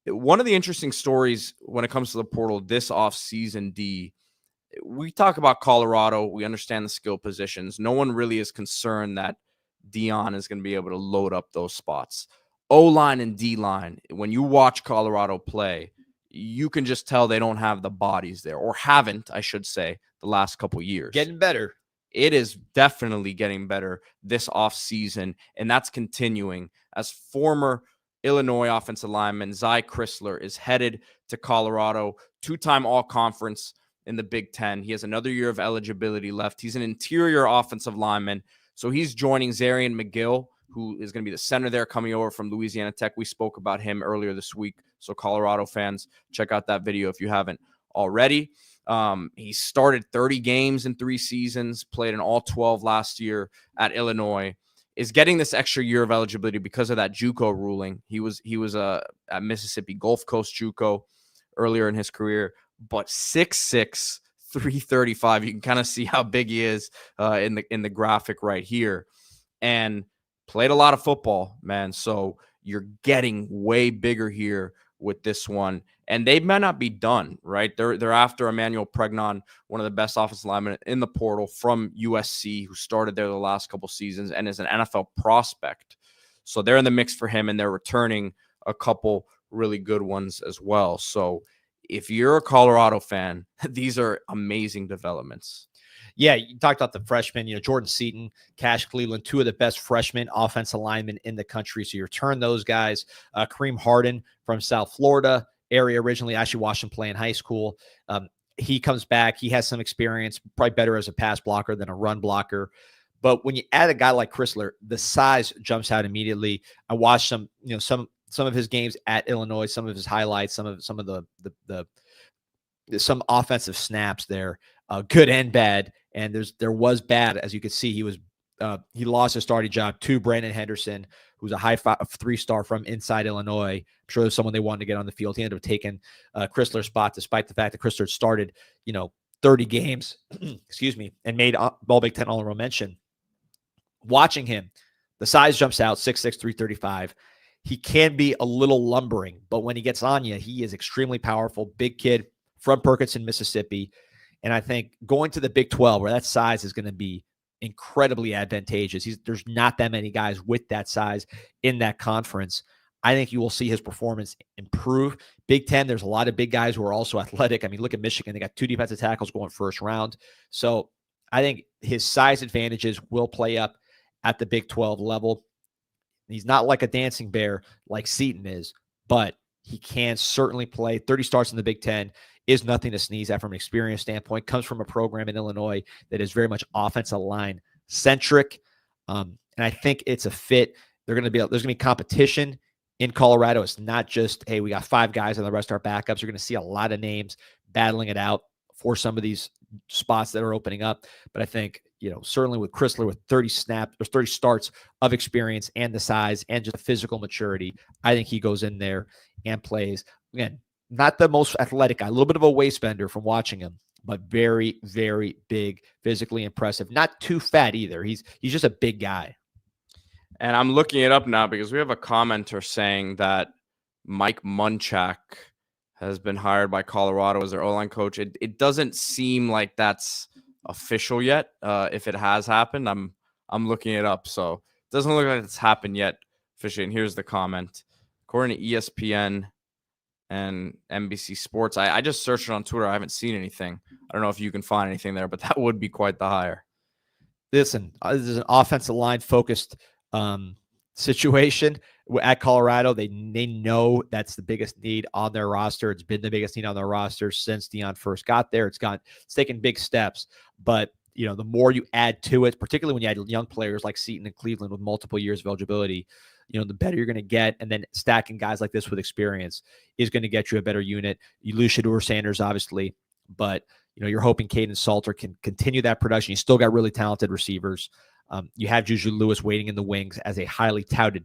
One of the interesting stories when it comes to the portal this offseason, D, we talk about Colorado. We understand the skill positions. No one really is concerned that Deion is going to be able to load up those spots. O-line and D-line, when you watch Colorado play, you can just tell they don't have the bodies there, or haven't, I should say, the last couple years. Getting better. It is definitely getting better this offseason, and that's continuing. As former Illinois offensive lineman Zy Crisler is headed to Colorado, two-time all-conference in the Big Ten. He has another year of eligibility left. He's an interior offensive lineman, so he's joining Zarian McGill, who is going to be the center there coming over from Louisiana Tech. We spoke about him earlier this week, so Colorado fans, check out that video if you haven't already. He started 30 games in 3 seasons, played in all 12 last year at Illinois, is getting this extra year of eligibility because of that JUCO ruling. He was at Mississippi Gulf Coast JUCO earlier in his career, but 6'6", 335. You can kind of see how big he is in the graphic right here, and played a lot of football, man. So you're getting way bigger here with this one, and they might not be done, right? They're after Emmanuel Pregnon, one of the best offensive linemen in the portal from USC, who started there the last couple seasons and is an NFL prospect. So they're in the mix for him, and they're returning a couple really good ones as well. So if you're a Colorado fan, these are amazing developments. Yeah, you talked about the freshmen, Jordan Seaton, Cash Cleveland, 2 of the best freshman offensive linemen in the country. So you return those guys. Kareem Harden from South Florida area originally, actually watched him play in high school. He comes back. He has some experience, probably better as a pass blocker than a run blocker. But when you add a guy like Crisler, the size jumps out immediately. I watched some of his games at Illinois, some of his highlights, some of some offensive snaps there, good and bad. And there was bad, as you could see. He lost his starting job to Brandon Henderson, who's a high 3-star from inside Illinois. I'm sure there's someone they wanted to get on the field. He ended up taking Crisler's spot, despite the fact that Crisler started 30 games, excuse me, and made All Big Ten All-Around mention. Watching him, the size jumps out, 6'6", 335. He can be a little lumbering, but when he gets on you, he is extremely powerful. Big kid from Perkinson, Mississippi. And I think going to the Big 12, where that size is going to be incredibly advantageous. There's not that many guys with that size in that conference. I think you will see his performance improve. Big 10, there's a lot of big guys who are also athletic. I mean, look at Michigan. They got 2 defensive tackles going first round. So I think his size advantages will play up at the Big 12 level. He's not like a dancing bear like Seaton is, but he can certainly play. 30 starts in the Big 10 is nothing to sneeze at from an experience standpoint. Comes from a program in Illinois that is very much offensive line centric. And I think it's a fit. There's going to be competition in Colorado. It's not just, hey, we got 5 guys and the rest are backups. You're going to see a lot of names battling it out for some of these spots that are opening up. But I think, certainly with Crisler, with 30 starts of experience and the size and just the physical maturity, I think he goes in there and plays. Again, not the most athletic guy, a little bit of a waist bender from watching him, but very, very big, physically impressive. Not too fat either. He's just a big guy. And I'm looking it up now because we have a commenter saying that Mike Munchak has been hired by Colorado as their O-line coach. It doesn't seem like that's official yet. If it has happened, I'm looking it up. So it doesn't look like it's happened yet officially. And here's the comment. According to ESPN and NBC Sports, I just searched it on Twitter. I haven't seen anything. I don't know if you can find anything there, but that would be quite the hire. Listen, this is an offensive line focused situation at Colorado. They know that's the biggest need on their roster. It's been the biggest need on their roster since Deion first got there. It's taken big steps, but the more you add to it, particularly when you add young players like Seaton and Cleveland with multiple years of eligibility, the better you're going to get. And then stacking guys like this with experience is going to get you a better unit. You lose Shedeur Sanders, obviously, but you're hoping Caden Salter can continue that production. You still got really talented receivers. You have Juju Lewis waiting in the wings as a highly touted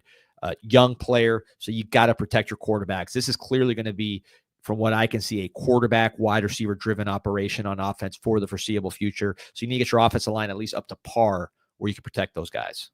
young player. So you got to protect your quarterbacks. This is clearly going to be, from what I can see, a quarterback, wide receiver driven operation on offense for the foreseeable future. So you need to get your offensive line at least up to par where you can protect those guys.